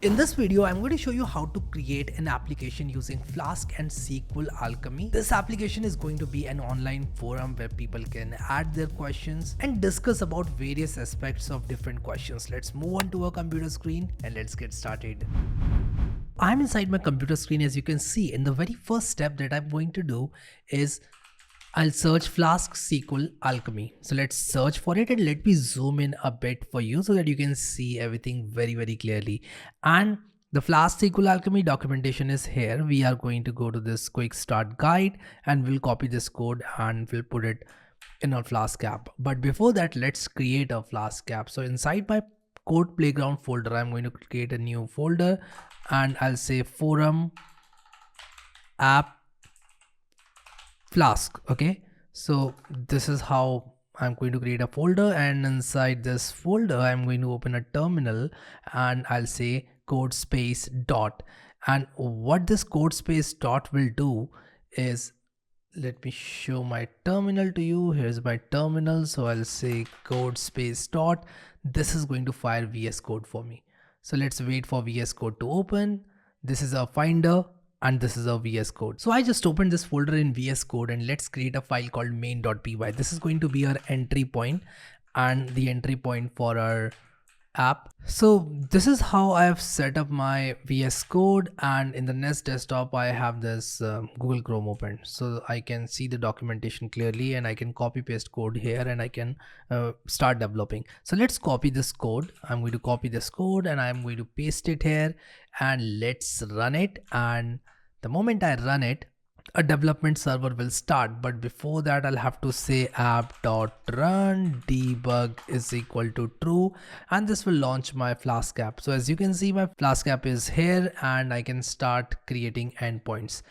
In this video, I'm going to show you how to create an application using Flask and SQL Alchemy. This application is going to be an online forum where people can add their questions and discuss about various aspects of different questions. Let's move on to our computer screen and let's get started. I'm inside my computer screen. As you can see, in the very first step that I'm going to do is I'll search Flask SQL Alchemy. So let's search for it and let me zoom in a bit for you so that you can see everything very clearly. And the Flask SQL Alchemy documentation is here. We are going to go to this quick start guide and we'll copy this code and we'll put it in our Flask app. But before that, let's create a Flask app. So inside my code playground folder, I'm going to create a new folder and I'll say forum app Flask. Okay, so this is how I'm going to create a folder, and inside this folder I'm going to open a terminal and I'll say code space dot. And what this code space dot will do is, let me show my terminal to you. Here's my terminal. So I'll say code space dot. This is going to fire VS Code for me. So let's wait for VS Code to open. This is our finder and this is our VS Code. So I just opened this folder in VS Code and let's create a file called main.py. This is going to be our entry point and the entry point for our app. So this is how I have set up my VS Code, and in the Nest desktop I have this Google Chrome open, so I can see the documentation clearly and I can copy paste code here and I can start developing. So let's copy this code. I'm going to copy this code and I'm going to paste it here and let's run it. And the moment I run it, a development server will start, but before that I'll have to say app.run debug is equal to true, and this will launch my Flask app. So as you can see, my Flask app is here and I can start creating endpoints.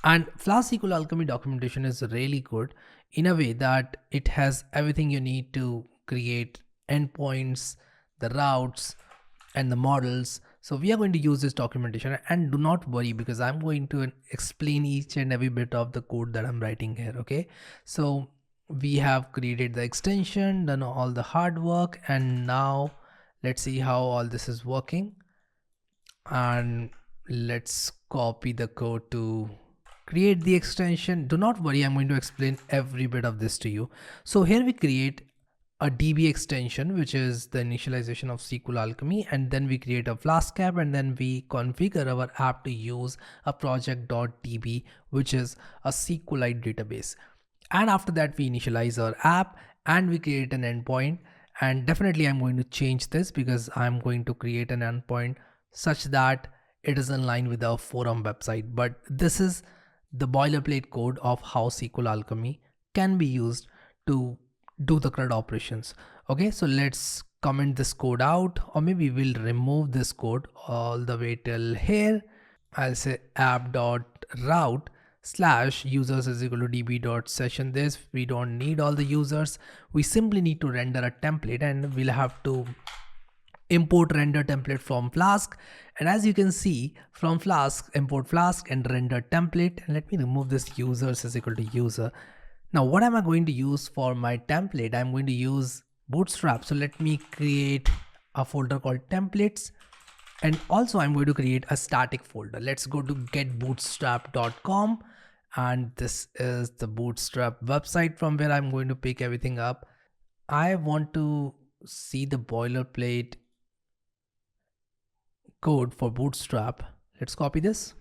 And Flask SQL Alchemy documentation is really good in a way that it has everything you need to create endpoints, the routes and the models. So we are going to use this documentation, and do not worry because I'm going to explain each and every bit of the code that I'm writing here. Okay, so we have created the extension, done all the hard work, and now let's see how all this is working. And let's copy the code to create the extension. Do not worry, I'm going to explain every bit of this to you. So here we create a DB extension, which is the initialization of SQL Alchemy, and then we create a Flask app, and then we configure our app to use a project.db, which is a SQLite database. And after that we initialize our app and we create an endpoint. And definitely I'm going to change this because I'm going to create an endpoint such that it is in line with our forum website. But this is the boilerplate code of how SQL Alchemy can be used to do the CRUD operations. Okay, so let's comment this code out, or maybe we'll remove this code all the way till here. I'll say app.route / users is equal to db.session this. We don't need all the users. We simply need to render a template, and we'll have to import render template from Flask. And as you can see, from Flask, import Flask and render template. And let me remove this users is equal to user. Now what am I going to use for my template? I'm going to use Bootstrap. So let me create a folder called templates, and also I'm going to create a static folder. Let's go to getbootstrap.com, and this is the Bootstrap website from where I'm going to pick everything up. I want to see the boilerplate code for Bootstrap. Let's copy this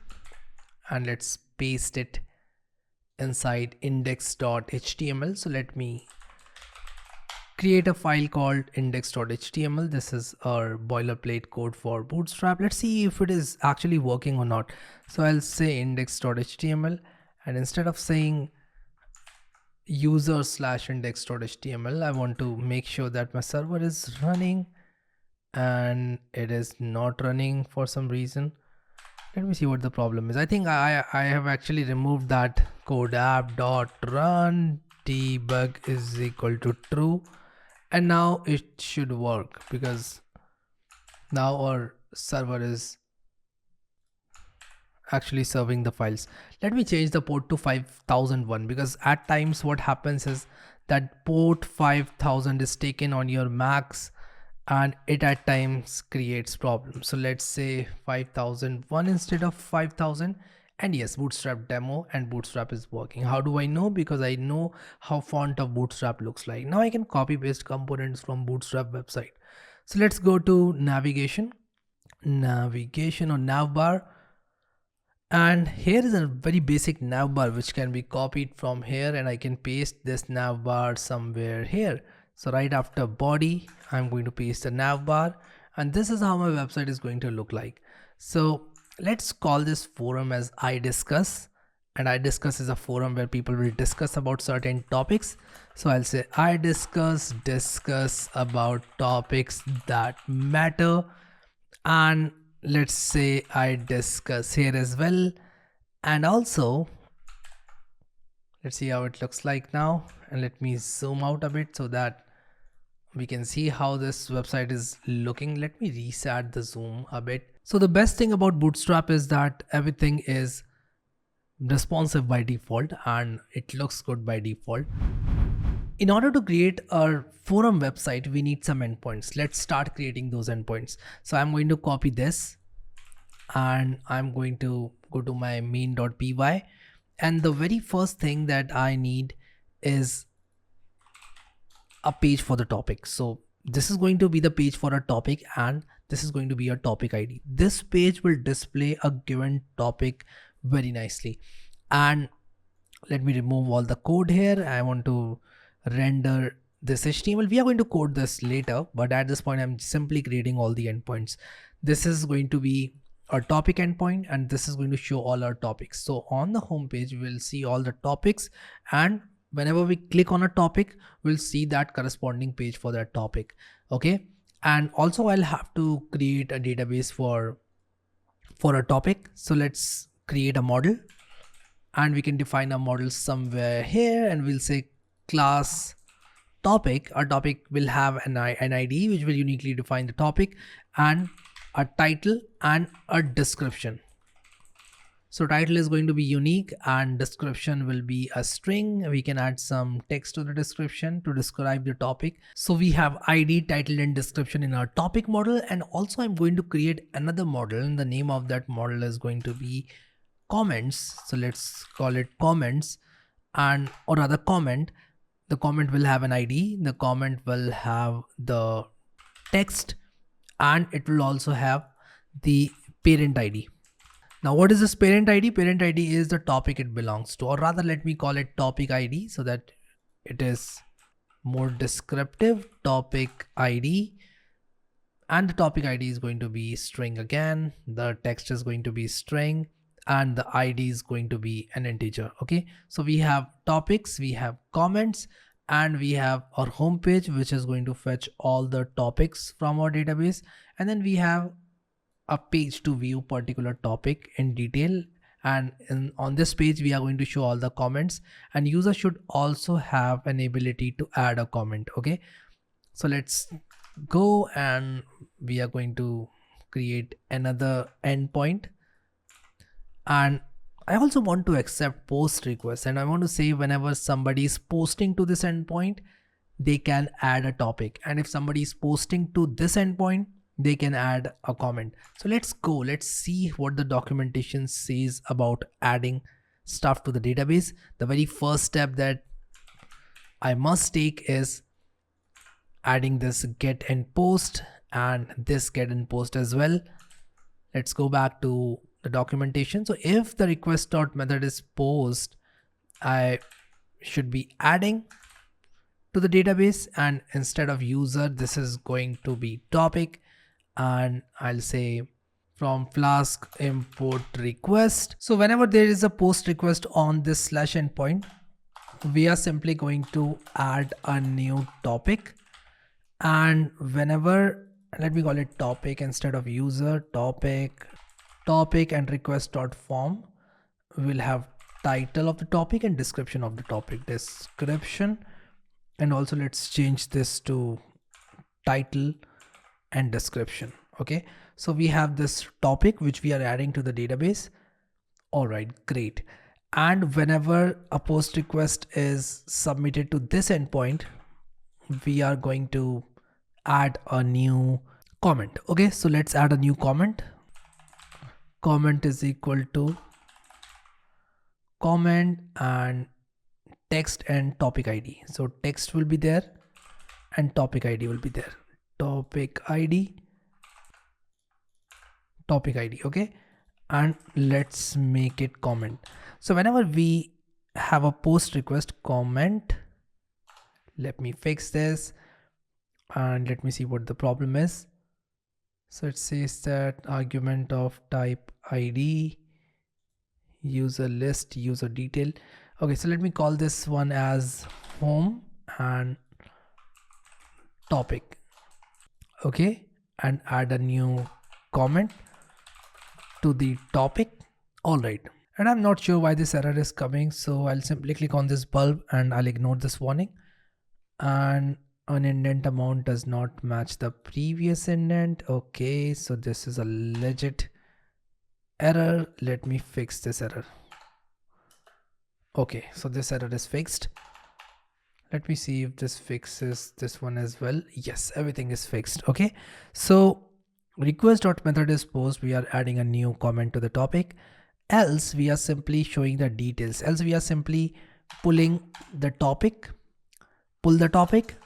and let's paste it inside index.html. So let me create a file called index.html. This is our boilerplate code for Bootstrap. Let's see if it is actually working or not. So I'll say index.html, and instead of saying user / index.html, I want to make sure that my server is running, and it is not running for some reason. Let me see what the problem is. I think I have actually removed that code. App.run debug is equal to true, and now it should work because now our server is actually serving the files. Let me change the port to 5001 because at times what happens is that port 5000 is taken on your Macs and it at times creates problems. So let's say 5001 instead of 5000. And yes, Bootstrap demo and Bootstrap is working. How do I know? Because I know how font of Bootstrap looks like. Now I can copy paste components from Bootstrap website. So let's go to navigation or navbar. And here is a very basic navbar which can be copied from here, and I can paste this navbar somewhere here. So right after body, I'm going to paste the navbar, and this is how my website is going to look like. So let's call this forum as I discuss, and I discuss is a forum where people will discuss about certain topics. So I'll say I discuss about topics that matter, and let's say I discuss here as well. And also let's see how it looks like now, and let me zoom out a bit so that we can see how this website is looking. Let me reset the zoom a bit. So the best thing about Bootstrap is that everything is responsive by default and it looks good by default. In order to create a forum website, we need some endpoints. Let's start creating those endpoints. So I'm going to copy this and I'm going to go to my main.py, and the very first thing that I need is a page for the topic. So this is going to be the page for a topic, and this is going to be a topic ID. This page will display a given topic very nicely. And let me remove all the code here. I want to render this HTML. We are going to code this later, but at this point I'm simply creating all the endpoints. This is going to be our topic endpoint, and this is going to show all our topics. So on the home page we'll see all the topics, and whenever we click on a topic, we'll see that corresponding page for that topic. Okay. And also I'll have to create a database for a topic. So let's create a model, and we can define a model somewhere here, and we'll say class topic. Our topic will have an ID which will uniquely define the topic, and a title and a description. So title is going to be unique and description will be a string. We can add some text to the description to describe the topic. So we have ID, title and description in our topic model. And also I'm going to create another model, and the name of that model is going to be comments. So let's call it comments, and or rather comment. The comment will have an ID, the comment will have the text, and it will also have the parent ID. Now what is this parent ID? Parent ID is the topic it belongs to, or rather let me call it topic ID so that it is more descriptive. Topic ID, and the topic ID is going to be string again, the text is going to be string, and the ID is going to be an integer. Okay, so we have topics, we have comments, and we have our home page which is going to fetch all the topics from our database, and then we have a page to view particular topic in detail, and on this page we are going to show all the comments, and user should also have an ability to add a comment. Okay, so let's go, and we are going to create another endpoint, and I also want to accept post requests, and I want to say whenever somebody is posting to this endpoint, they can add a topic, and if somebody is posting to this endpoint, they can add a comment. So let's go, let's see what the documentation says about adding stuff to the database. The very first step that I must take is adding this get and post, and this get and post as well. Let's go back to the documentation. So if the request dot method is post, I should be adding to the database, and instead of user, this is going to be topic. And I'll say from Flask import request. So whenever there is a post request on this slash endpoint, we are simply going to add a new topic. And whenever, let me call it topic instead of user, topic and request dot form, we'll have title of the topic and description of the topic, description. And also let's change this to title and description. Okay, so we have this topic which we are adding to the database. All right, great. And whenever a post request is submitted to this endpoint, we are going to add a new comment. Okay, so let's add a new comment. Comment is equal to comment and text and topic ID. So text will be there and topic ID will be there. Topic ID. Okay, and let's make it comment. So whenever we have a post request comment, let me fix this and let me see what the problem is. So it says that argument of type ID, user list, user detail. Okay, so let me call this one as home and topic. Okay, and add a new comment to the topic. All right, and I'm not sure why this error is coming, so I'll simply click on this bulb and I'll ignore this warning. And an indent amount does not match the previous indent. Okay, so this is a legit error. Let me fix this error. Okay, so this error is fixed. Let me see if this fixes this one as well. Yes, everything is fixed. Okay, so request.method is post. We are adding a new comment to the topic. Else we are simply showing the details. Else we are simply pulling the topic, pull the topic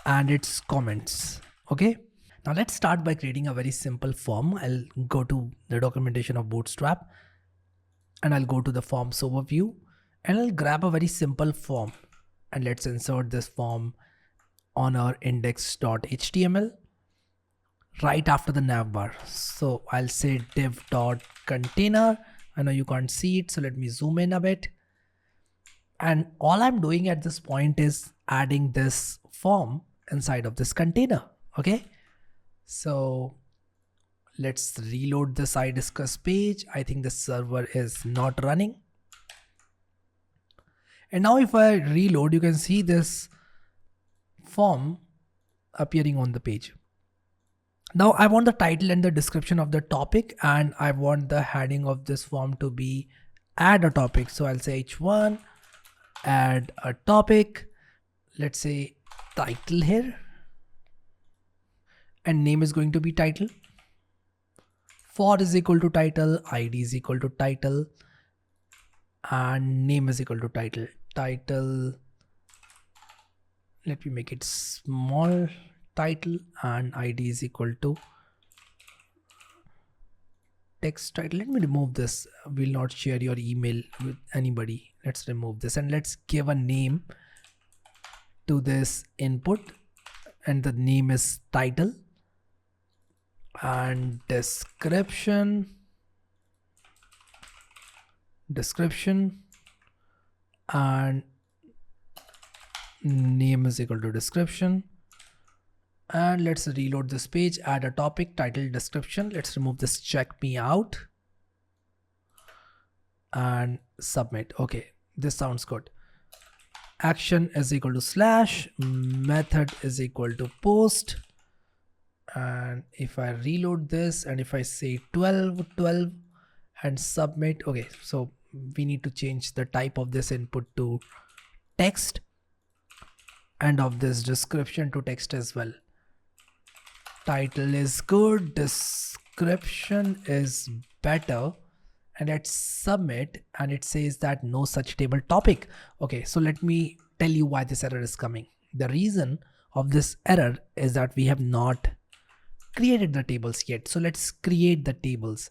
and its comments. Okay, now let's start by creating a very simple form. I'll go to the documentation of Bootstrap and I'll go to the forms overview and I'll grab a very simple form and let's insert this form on our index.html right after the navbar. So I'll say div.container. I know you can't see it, so let me zoom in a bit. And all I'm doing at this point is adding this form inside of this container. Okay, so let's reload this I discuss page. I think the server is not running. And now if I reload, you can see this form appearing on the page. Now I want the title and the description of the topic, and I want the heading of this form to be add a topic. So I'll say h1 add a topic. Let's say title here, and name is going to be title. For is equal to title, id is equal to title, and name is equal to title. Title, let me make it small, title, and id is equal to text title. Let me remove this. Will not share your email with anybody. Let's remove this and let's give a name to this input, and the name is title, and description and name is equal to description. And let's reload this page, add a topic, title, description. Let's remove this check me out and submit. Okay, this sounds good. Action is equal to slash, method is equal to post. And if I reload this and if I say 12 and submit. Okay, so we need to change the type of this input to text and of this description to text as well. Title is good, description is better, and let's submit, and it says that no such table topic. Okay, so let me tell you why this error is coming. The reason of this error is that we have not created the tables yet. So let's create the tables.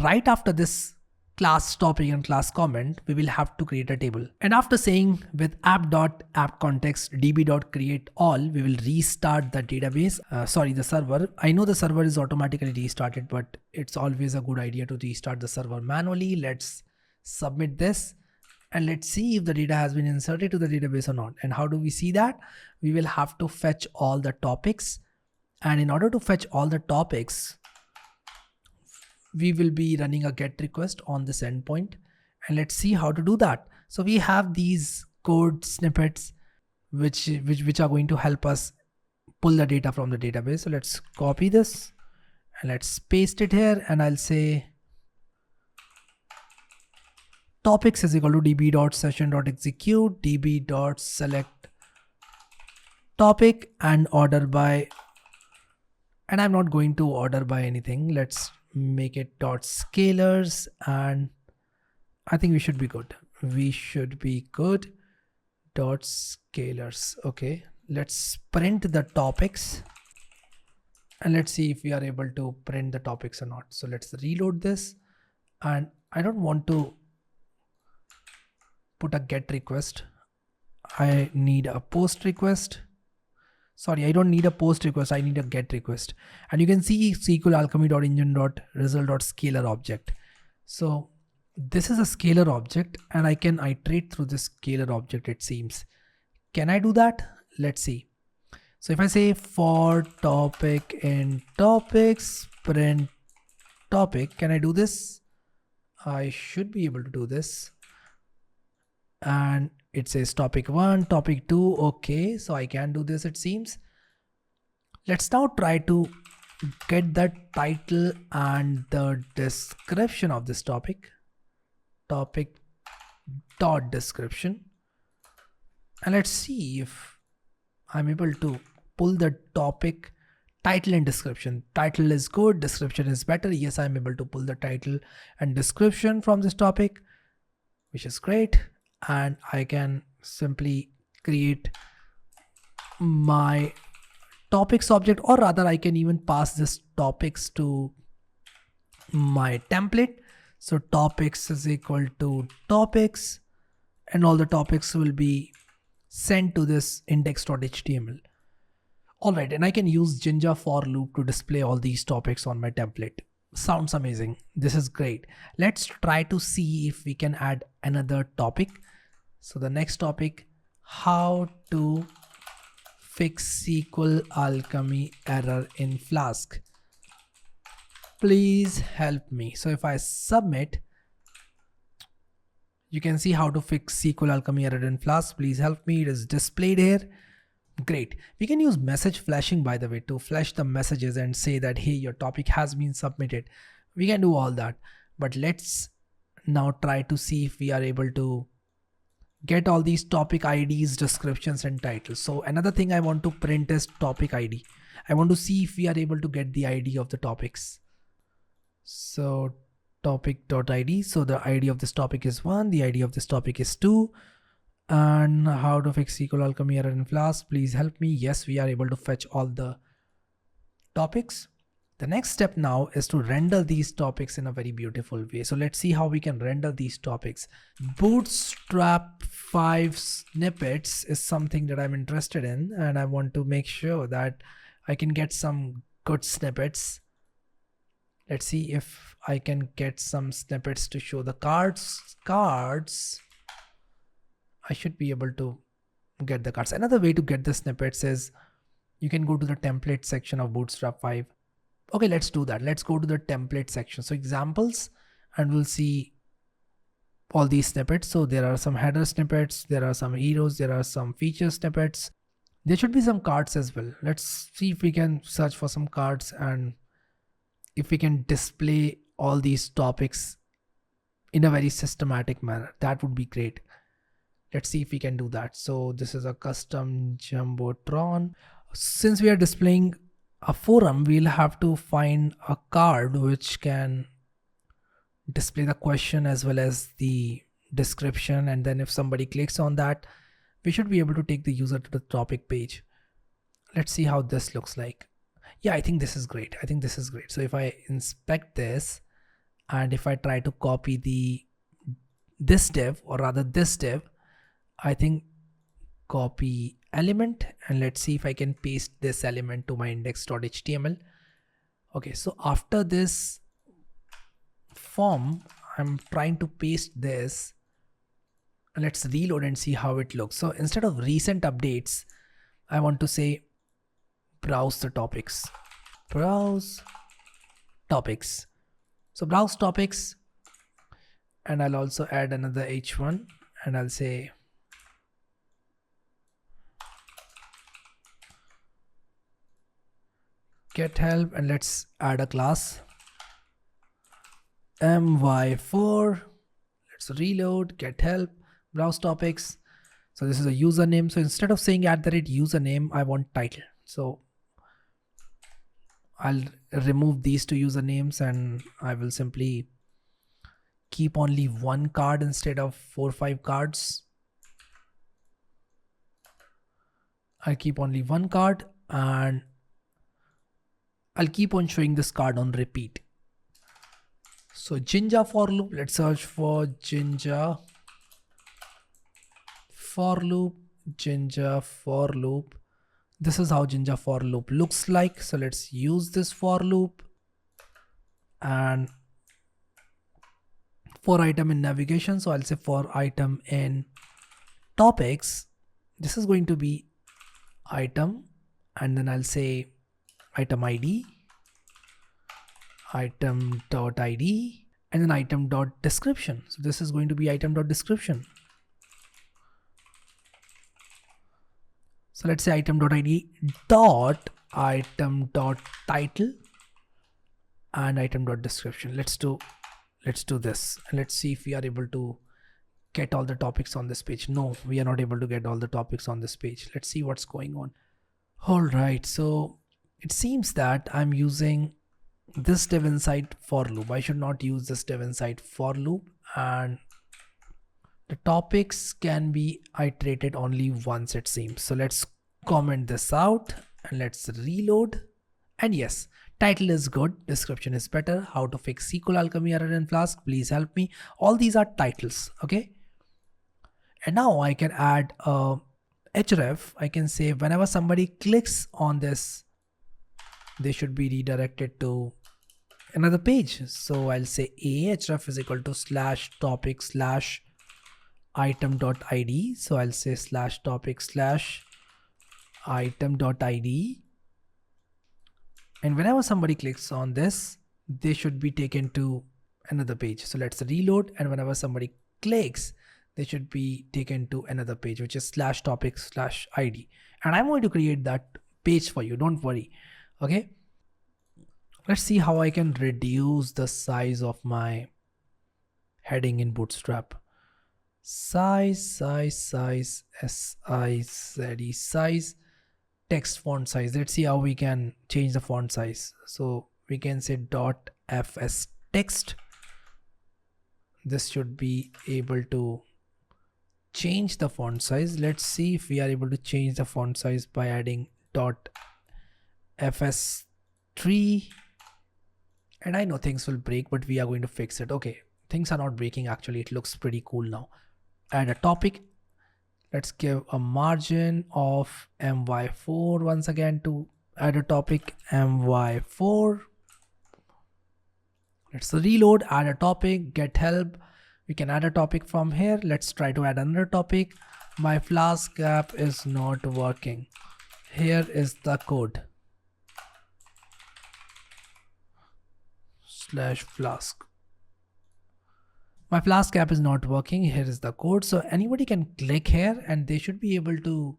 Right after this class topic and class comment, we will have to create a table. And after saying with app.appContext db.create all, we will restart the database, the server. I know the server is automatically restarted, but it's always a good idea to restart the server manually. Let's submit this and let's see if the data has been inserted to the database or not. And how do we see that? We will have to fetch all the topics. And in order to fetch all the topics, we will be running a GET request on this endpoint, and let's see how to do that. So we have these code snippets which are going to help us pull the data from the database. So let's copy this and let's paste it here, and I'll say topics is equal to db.session.execute db.select topic and order by, and I'm not going to order by anything. Let's make it dot scalars, and I think we should be good. We should be good. Dot scalars. Okay, let's print the topics and let's see if we are able to print the topics or not. So let's reload this, and I don't want to put a get request. I need a post request. Sorry, I don't need a post request. I need a get request. And you can see sqlalchemy.engine.result.scalar object. So this is a scalar object and I can iterate through this scalar object, it seems. Can I do that? Let's see. So if I say for topic in topics print topic, can I do this? I should be able to do this. And it says topic 1, topic 2. Okay, so I can do this, it seems. Let's now try to get the title and the description of this topic. Topic dot description. And let's see if I'm able to pull the topic title and description. Title is good, description is better. Yes, I'm able to pull the title and description from this topic, which is great. And I can simply create my topics object, or rather I can even pass this topics to my template. So topics is equal to topics, and all the topics will be sent to this index.html. Alright, and I can use Jinja for loop to display all these topics on my template. Sounds amazing. This is great. Let's try to see if we can add another topic. So the next topic, how to fix SQL Alchemy error in Flask. Please help me. So if I submit, you can see how to fix SQL Alchemy error in Flask. Please help me. It is displayed here. Great. We can use message flashing, by the way, to flash the messages and say that, hey, your topic has been submitted. We can do all that. But let's now try to see if we are able to get all these topic IDs, descriptions, and titles. So another thing I want to print is topic ID. I want to see if we are able to get the ID of the topics. So topic.id. So the ID of this topic is 1. The ID of this topic is 2. And how to fix SQL Alchemy error in Flask. Please help me. Yes, we are able to fetch all the topics. The next step now is to render these topics in a very beautiful way. So let's see how we can render these topics. Bootstrap 5 snippets is something that I'm interested in, and I want to make sure that I can get some good snippets. Let's see if I can get some snippets to show the cards. I should be able to get the cards. Another way to get the snippets is you can go to the template section of Bootstrap 5. Okay, let's do that. Let's go to the template section. So examples, and we'll see all these snippets. So there are some header snippets, there are some heroes, there are some feature snippets. There should be some cards as well. Let's see if we can search for some cards and if we can display all these topics in a very systematic manner. That would be great. Let's see if we can do that. So this is a custom Jumbotron. Since we are displaying a forum, we'll have to find a card which can display the question as well as the description. And then if somebody clicks on that, we should be able to take the user to the topic page. Let's see how this looks like. Yeah, I think this is great. I think this is great. So if I inspect this and if I try to copy this div, or rather this div, I think copy element, and let's see if I can paste this element to my index.html. Okay, so after this form, I'm trying to paste this, and let's reload and see how it looks. So instead of recent updates, I want to say browse the topics. Browse topics. So browse topics, and I'll also add another h1, and I'll say get help, and let's add a class my4. Let's reload, get help, browse topics. So this is a username. So instead of saying @username, I want title. So I'll remove these two usernames and I will simply keep only one card instead of 4 or 5 cards. I'll keep only one card and I'll keep on showing this card on repeat. So Jinja for loop, let's search for Jinja for loop, Jinja for loop. This is how Jinja for loop looks like. So let's use this for loop, and for item in navigation. So I'll say for item in topics, this is going to be item, and then I'll say item ID, item.id, and then item.description. So this is going to be item.description. So let's say item.id dot item.title and item.description. Let's do this and let's see if we are able to get all the topics on this page. No, we are not able to get all the topics on this page. Let's see what's going on. All right, so it seems that I'm using this div inside for loop. I should not use this div inside for loop, and the topics can be iterated only once, it seems. So let's comment this out and let's reload. And yes, title is good, description is better. How to fix SQL Alchemy error in Flask, please help me. All these are titles, okay? And now I can add a href. I can say whenever somebody clicks on this, they should be redirected to another page. So I'll say href is equal to /topic/ item.id. So I'll say /topic/ item.id. And whenever somebody clicks on this, they should be taken to another page. So let's reload. And whenever somebody clicks, they should be taken to another page, which is /topic/ id. And I'm going to create that page for you. Don't worry. Okay. Let's see how I can reduce the size of my heading in Bootstrap. Size, text font size. Let's see how we can change the font size. So we can say .fs text. This should be able to change the font size. Let's see if we are able to change the font size by adding .fs3. And I know things will break, but we are going to fix it. Okay, things are not breaking actually. It looks pretty cool now. Add a topic. Let's give a margin of my4 once again to add a topic, my4. Let's reload, add a topic, get help. We can add a topic from here. Let's try to add another topic. My Flask app is not working. Here is the code. /Flask. My Flask app is not working. Here is the code. So anybody can click here and they should be able to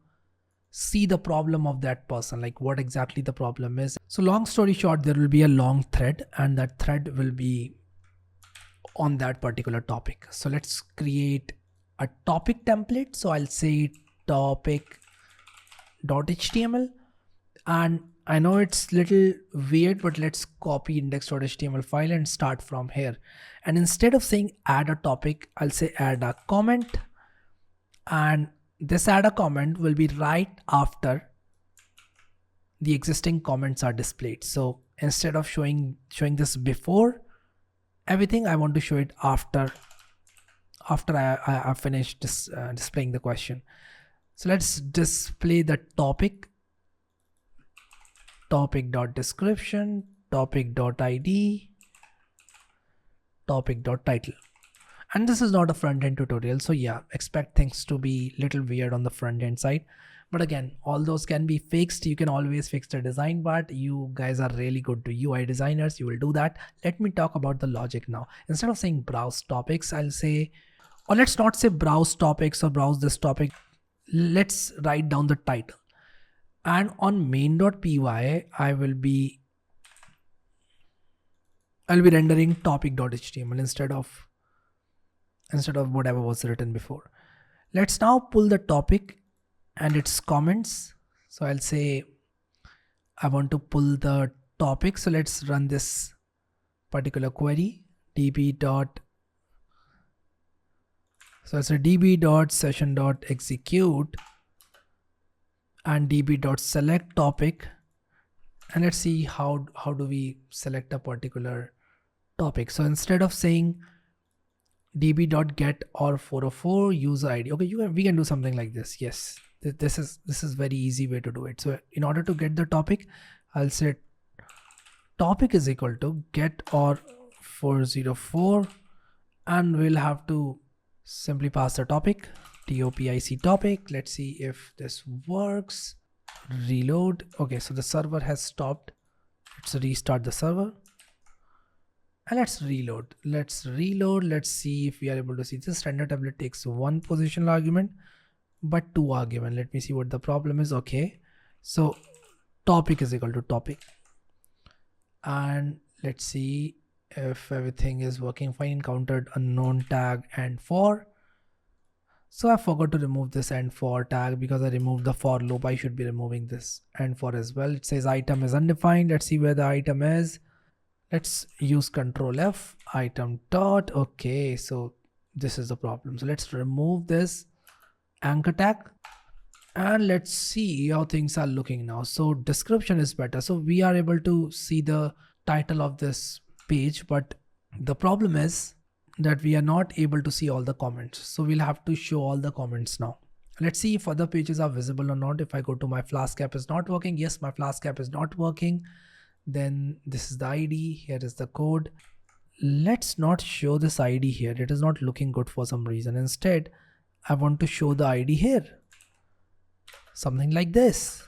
see the problem of that person, like what exactly the problem is. So long story short, there will be a long thread and that thread will be on that particular topic. So let's create a topic template. So I'll say topic.html, and I know it's little weird, but let's copy index.html file and start from here. And instead of saying add a topic, I'll say add a comment, and this add a comment will be right after the existing comments are displayed. So instead of showing this before everything, I want to show it after I finished displaying the question. So let's display the topic.description, topic.id, topic.title. And this is not a front-end tutorial, so yeah, expect things to be little weird on the front-end side. But again, all those can be fixed. You can always fix the design part. You guys are really good to UI designers. You will do that. Let me talk about the logic now. Instead of saying browse topics, I'll say, or let's not say browse topics or browse this topic. Let's write down the title. And on main.py, I'll be rendering topic.html instead of whatever was written before. Let's now pull the topic and its comments. So I'll say I want to pull the topic. So let's run this particular query db dot. So it's a db dot session dot execute and db dot select topic, and let's see how do we select a particular topic. So instead of saying db dot get or 404 user id, okay, we can do something like this. Yes, this is very easy way to do it. So in order to get the topic, I'll say topic is equal to get or 404, and we'll have to simply pass the topic topic. Let's see if this works. Reload. Okay, so the server has stopped. Let's restart the server and let's reload. Let's see if we are able to see. This standard tablet takes one positional argument but two argument. Let me see what the problem is. Okay, so topic is equal to topic, and let's see if everything is working fine. Encountered unknown tag and for. So I forgot to remove this and for tag because I removed the for loop. I should be removing this and for as well. It says item is undefined. Let's see where the item is. Let's use Control F, item dot. Okay, so this is the problem. So let's remove this anchor tag and let's see how things are looking now. So description is better. So we are able to see the title of this page, but the problem is that we are not able to see all the comments. So we'll have to show all the comments now. Let's see if other pages are visible or not. If I go to my Flask app is not working. Yes, my Flask app is not working. Then this is the ID. Here is the code. Let's not show this ID here. It is not looking good for some reason. Instead, I want to show the ID here. Something like this.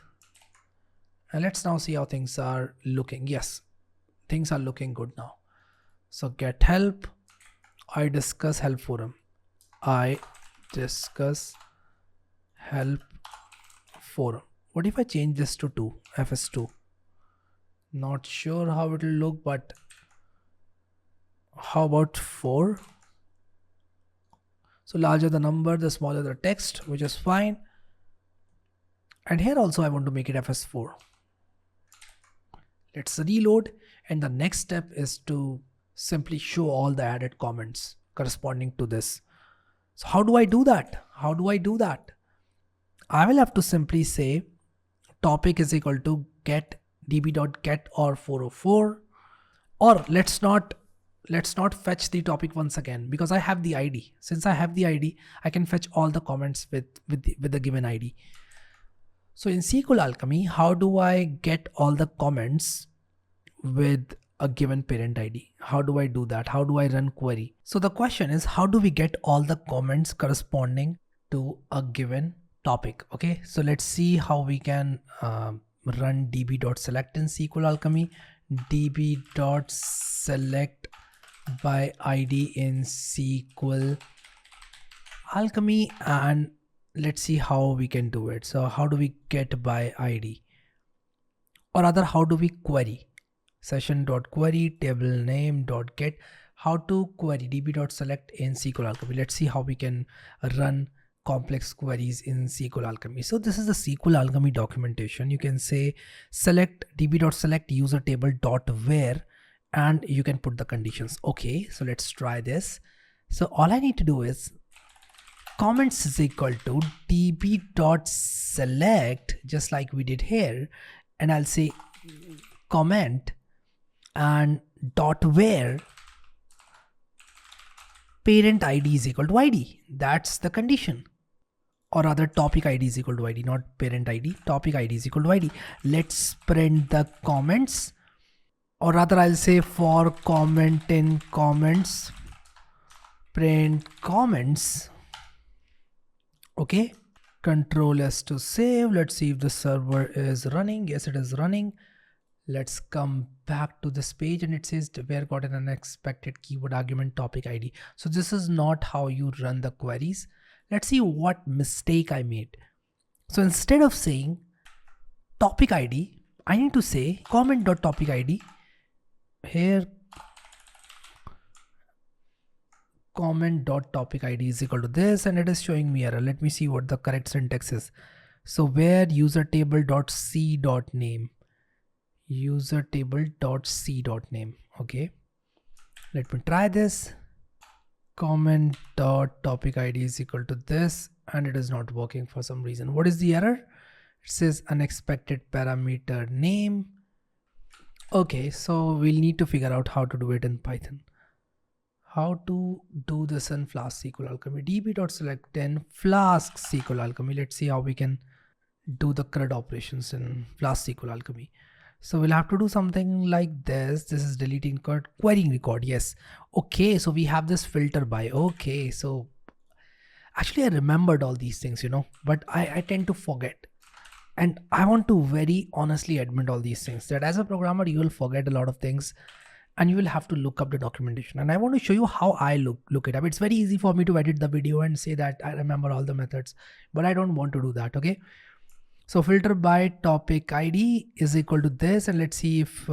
And let's now see how things are looking. Yes, things are looking good now. So get help. I discuss help forum. I discuss help forum. What if I change this to 2, fs2? Not sure how it will look, but how about 4? So larger the number, the smaller the text, which is fine. And here also I want to make it fs4. Let's reload, and the next step is to simply show all the added comments corresponding to this. So how do I do that? How do I do that? I will have to simply say topic is equal to get db.get or 404, or let's not fetch the topic once again because I have the ID. Since I have the ID, I can fetch all the comments with the given ID. So in SQL Alchemy, how do I get all the comments with a given parent ID? How do I do that? How do I run query? So the question is, how do we get all the comments corresponding to a given topic? Okay, so let's see how we can run db.select in SQL Alchemy. db.select by ID in SQL Alchemy, and let's see how we can do it. So how do we get by ID, or rather how do we query? Session.query table name.get. How to query db.select in SQL Alchemy. Let's see how we can run complex queries in SQL Alchemy. So this is the SQL Alchemy documentation. You can say select db.select user table dot where, and you can put the conditions. Okay, so let's try this. So all I need to do is comments is equal to db.select, just like we did here, and I'll say comment and dot where parent ID is equal to ID. That's the condition. Or rather topic ID is equal to ID, not parent ID. Topic ID is equal to ID. Let's print the comments, or rather I'll say for comment in comments, print comments. Okay, Control S to save. Let's see if the server is running. Yes, it is running. Let's come back to this page, and it says where got an unexpected keyword argument topic ID. So this is not how you run the queries. Let's see what mistake I made. So instead of saying topic ID, I need to say comment.topic ID. Here comment.topic ID is equal to this, and it is showing me error. Let me see what the correct syntax is. So where user table.c.name, user table.c.name. Okay, let me try this. Comment.topic ID is equal to this, and it is not working for some reason. What is the error? It says unexpected parameter name. Okay, so we'll need to figure out how to do it in Python. How to do this in Flask SQL Alchemy. db.select in Flask SQL Alchemy. Let's see how we can do the CRUD operations in Flask SQL Alchemy. So we'll have to do something like this. This is deleting querying record. Yes. Okay, so we have this filter by. Okay, so actually I remembered all these things, but I tend to forget. And I want to very honestly admit all these things, that as a programmer, you will forget a lot of things and you will have to look up the documentation. And I want to show you how I look it up. It's very easy for me to edit the video and say that I remember all the methods, but I don't want to do that. Okay. So filter by topic ID is equal to this, and let's see if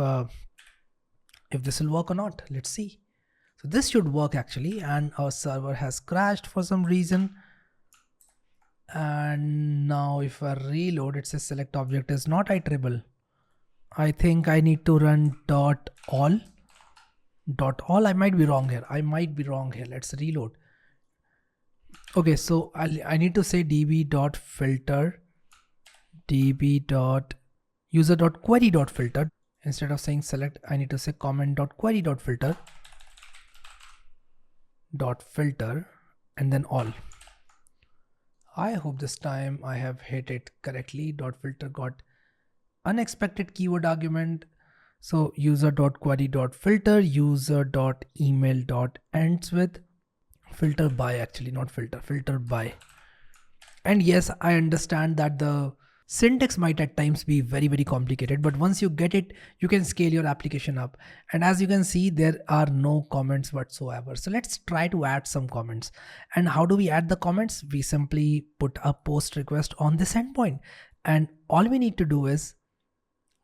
this will work or not. Let's see. So this should work actually, and our server has crashed for some reason. And now if I reload, it says select object is not iterable. I think I need to run .all. I might be wrong here. Let's reload. Okay, so I need to say db.filter, db.user.query.filter. Instead of saying select, I need to say comment.query.filter and then all. I hope this time I have hit it correctly. .filter got unexpected keyword argument. So user.query.filter, user.email.ends with filter by, actually not filter, filter by. And yes, I understand that the syntax might at times be very, very complicated, but once you get it, you can scale your application up. And as you can see, there are no comments whatsoever. So let's try to add some comments. And how do we add the comments? We simply put a post request on this endpoint. And all we need to do is,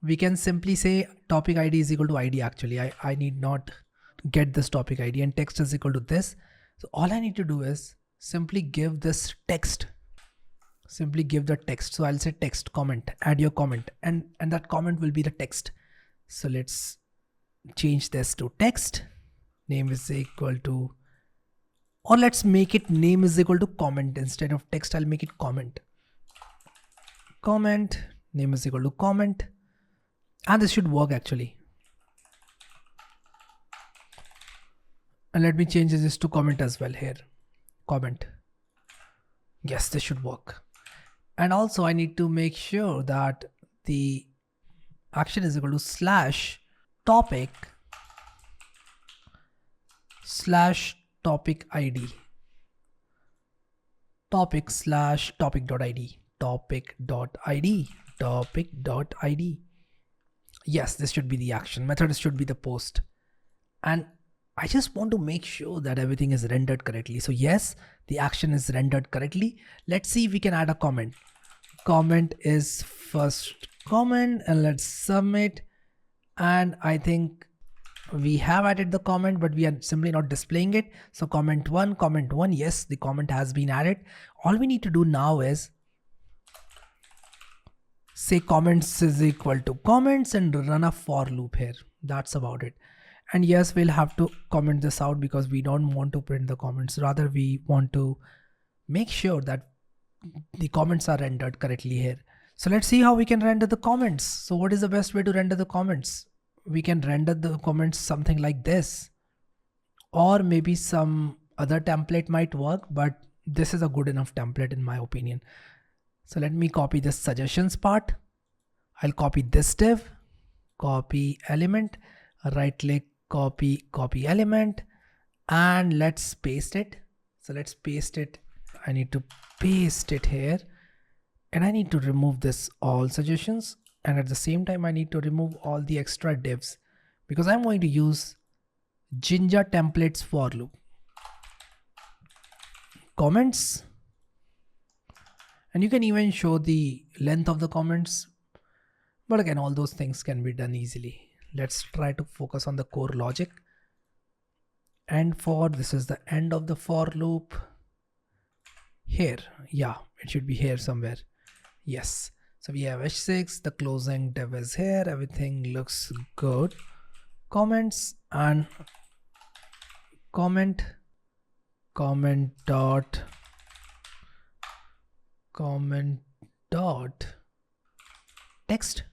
we can simply say topic ID is equal to ID. Actually, I need not get this topic ID, and text is equal to this. So all I need to do is simply give this text. Simply give the text. So I'll say text comment, add your comment, and that comment will be the text. So let's change this to text. Name is equal to, or let's make it name is equal to comment. Instead of text, I'll make it comment. Comment, name is equal to comment. And this should work actually. And let me change this to comment as well here. Comment. Yes, this should work. And also I need to make sure that the action is equal to slash topic ID. Topic slash topic.id. Topic.id. Yes, this should be the action. Method should be the post. And I just want to make sure that everything is rendered correctly. So yes, the action is rendered correctly. Let's see if we can add a comment. Comment is first comment, and let's submit. And I think we have added the comment, but we are simply not displaying it. So comment one. Yes, the comment has been added. All we need to do now is say comments is equal to comments and run a for loop here. That's about it. And yes, we'll have to comment this out because we don't want to print the comments. Rather, we want to make sure that the comments are rendered correctly here. So let's see how we can render the comments. So what is the best way to render the comments? We can render the comments something like this, or maybe some other template might work, but this is a good enough template in my opinion. So let me copy this suggestions part. I'll copy this div, copy element, right click, copy element, and let's paste it. So let's paste it. I need to paste it here, and I need to remove this all suggestions. And at the same time, I need to remove all the extra divs because I'm going to use Jinja templates for loop. Comments. And you can even show the length of the comments. But again, all those things can be done easily. Let's try to focus on the core logic. end for, this is the end of the for loop here. Yeah, it should be here somewhere. Yes. So we have h6, the closing div is here, everything looks good. Comments and comment dot text.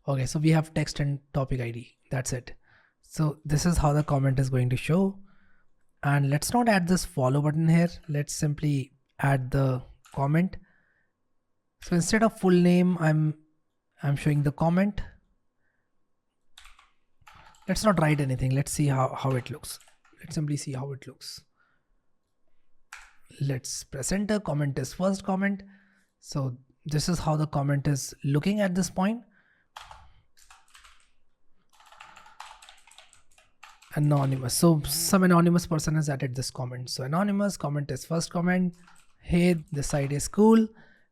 Okay, so we have text and topic ID. That's it. So this is how the comment is going to show. And let's not add this follow button here. Let's simply add the comment. So instead of full name, I'm showing the comment. Let's not write anything. Let's see how it looks. Let's simply see how it looks. Let's press enter. Comment is first comment. So this is how the comment is looking at this point. Anonymous. So some anonymous person has added this comment. So anonymous comment is first comment. Hey, this site is cool.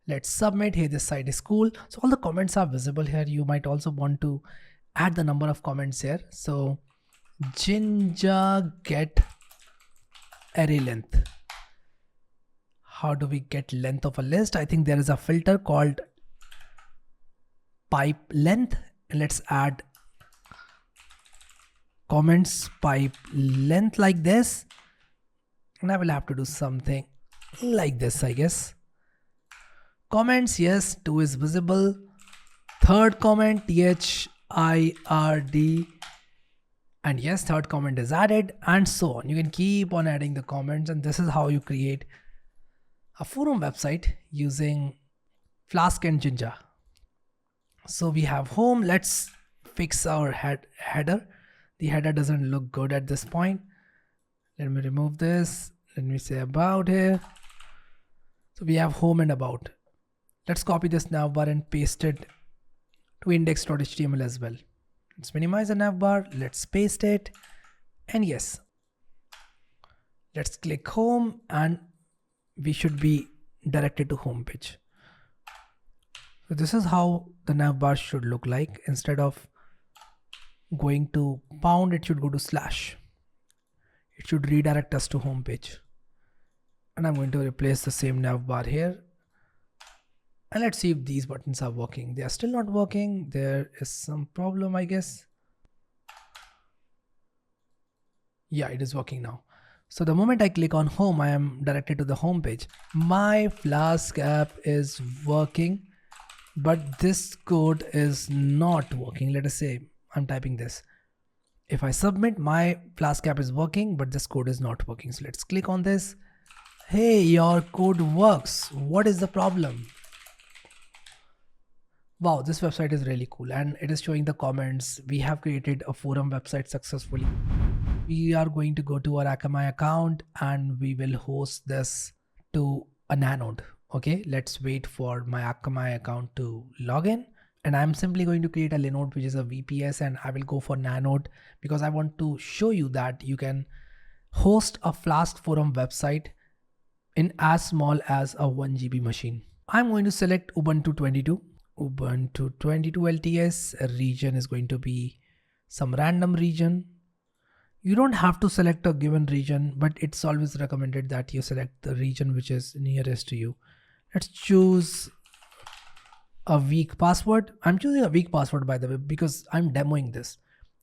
Let's submit. Hey, this site is cool. So all the comments are visible here. You might also want to add the number of comments here. So Jinja get array length. How do we get length of a list? I think there is a filter called pipe length. And let's add comments pipe length like this. And I will have to do something like this, I guess. Comments, yes, 2 is visible. Third comment, THIRD. And yes, third comment is added, and so on. You can keep on adding the comments, and this is how you create a forum website using Flask and Jinja. So we have home. Let's fix our header. The header doesn't look good at this point. Let me remove this. Let me say about here. So we have home and about. Let's copy this navbar and paste it to index.html as well. Let's minimize the navbar. Let's paste it. And yes, let's click home and we should be directed to home page. So this is how the navbar should look like. Instead of going to pound, it should go to slash. It should redirect us to home page. And I'm going to replace the same navbar here. And let's see if these buttons are working. They are still not working. There is some problem, I guess. Yeah, it is working now. So the moment I click on home, I am directed to the home page. My Flask app is working, but this code is not working. Let us say I'm typing this. If I submit, my Flask app is working, but this code is not working. So let's click on this. Hey, your code works. What is the problem? Wow, this website is really cool and it is showing the comments. We have created a forum website successfully. We are going to go to our Akamai account and we will host this to a nanode. Okay, let's wait for my Akamai account to log in. And I'm simply going to create a Linode, which is a VPS, and I will go for nanode because I want to show you that you can host a Flask forum website in as small as a 1 GB machine. I'm going to select Ubuntu 22. Ubuntu 22 LTS. Region is going to be some random region. You don't have to select a given region, but it's always recommended that you select the region which is nearest to you. Let's choose a weak password. I'm choosing a weak password, by the way, because I'm demoing this.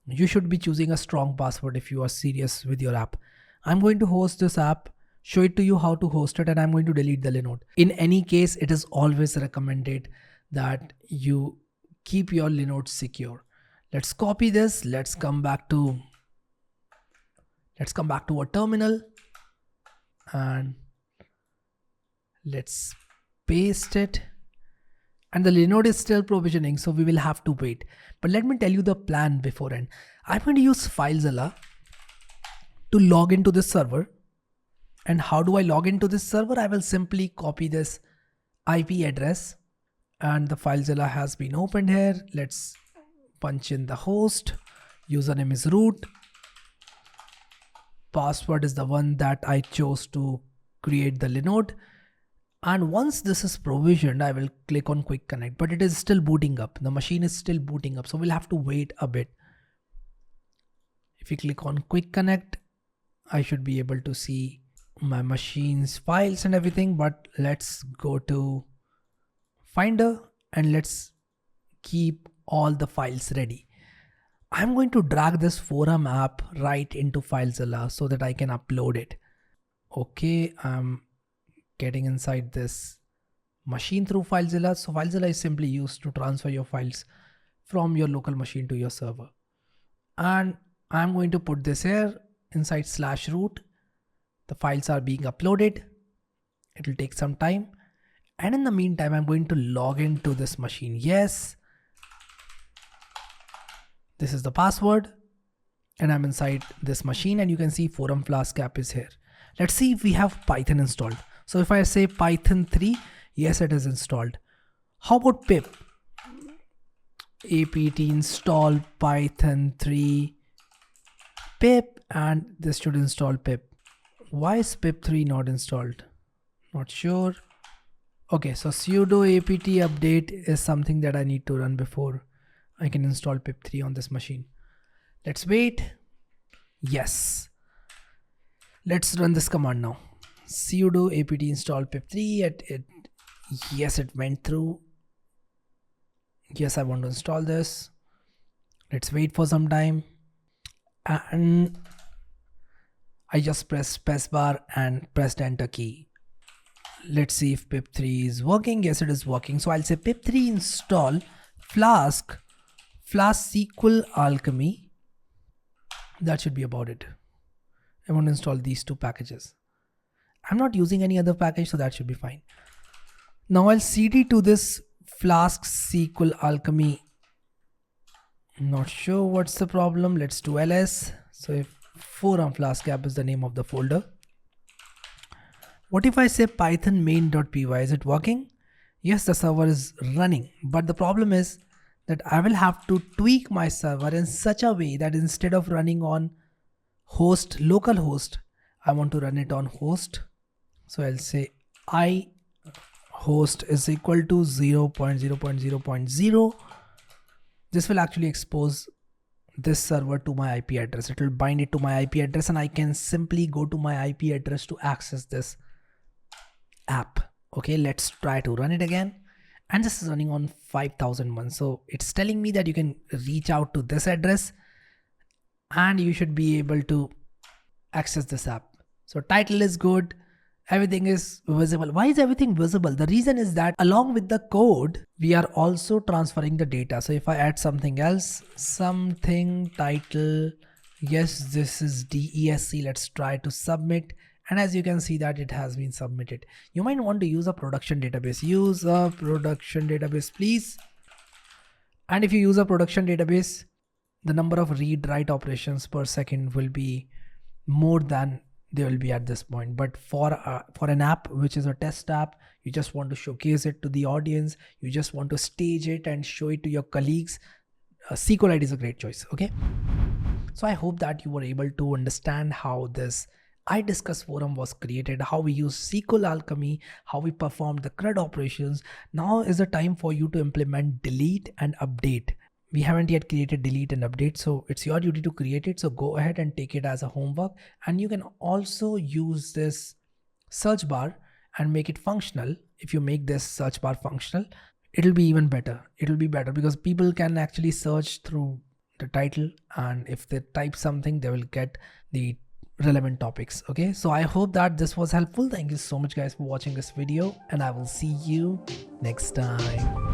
You should be choosing a strong password if you are serious with your app. I'm going to host this app, show it to you how to host it, and I'm going to delete the Linode. In any case, it is always recommended that you keep your Linode secure. Let's copy this. Let's come back to our terminal and let's paste it. And the Linode is still provisioning, so we will have to wait. But let me tell you the plan beforehand. I'm going to use Filezilla to log into this server. And how do I log into this server? I will simply copy this IP address. And the Filezilla has been opened here. Let's punch in the host. Username is root. Password is the one that I chose to create the Linode. And once this is provisioned, I will click on quick connect, but it is still booting up. The machine is still booting up. So we'll have to wait a bit. If you click on quick connect, I should be able to see my machine's files and everything, but let's go to Finder and let's keep all the files ready. I'm going to drag this forum app right into Filezilla so that I can upload it. Okay, I'm getting inside this machine through Filezilla. So Filezilla is simply used to transfer your files from your local machine to your server. And I'm going to put this here inside /root. The files are being uploaded. It will take some time. And in the meantime, I'm going to log into this machine. Yes. This is the password. And I'm inside this machine and you can see forum Flask app is here. Let's see if we have Python installed. So if I say Python 3, yes, it is installed. How about pip? apt install Python 3 pip, and this should install pip. Why is pip 3 not installed? Not sure. Okay, so sudo apt update is something that I need to run before I can install pip 3 on this machine. Let's wait. Yes. Let's run this command now. Sudo apt install pip 3. Yes, it went through. Yes, I want to install this. Let's wait for some time. And I just pressed spacebar and pressed enter key. Let's see if pip3 is working. Yes, it is working. So I'll say pip3 install Flask SQL Alchemy. That should be about it. I want to install these two packages. I'm not using any other package, so that should be fine. Now I'll cd to this Flask SQL Alchemy. Not sure what's the problem. Let's do ls. So if forum Flask app is the name of the folder. What if I say python main.py? Is it working? Yes, the server is running, but the problem is that I will have to tweak my server in such a way that instead of running on host, local host, I want to run it on host. So I'll say I host is equal to 0.0.0.0. This will actually expose this server to my IP address. It will bind it to my IP address and I can simply go to my IP address to access this app. Okay, let's try to run it again. And this is running on 5001. So it's telling me that you can reach out to this address and you should be able to access this app. So title is good. Everything is visible. Why is everything visible? The reason is that along with the code, we are also transferring the data. So if I add something else, something title, yes, this is DESC. Let's try to submit. And as you can see that it has been submitted. You might want to use a production database. Use a production database, please. And if you use a production database, the number of read-write operations per second will be more than they will be at this point. But for an app which is a test app, you just want to showcase it to the audience, you just want to stage it and show it to your colleagues, SQLite is a great choice. Okay, so I hope that you were able to understand how this I Discuss forum was created, how we use SQL Alchemy, how we performed the CRUD operations. Now is the time for you to implement delete and update. We haven't yet created delete and update, so it's your duty to create it. So go ahead and take it as a homework. And you can also use this search bar and make it functional. If you make this search bar functional, it'll be even better. It'll be better because people can actually search through the title, and if they type something, they will get the relevant topics. Okay, so I hope that this was helpful. Thank you so much guys for watching this video, and I will see you next time.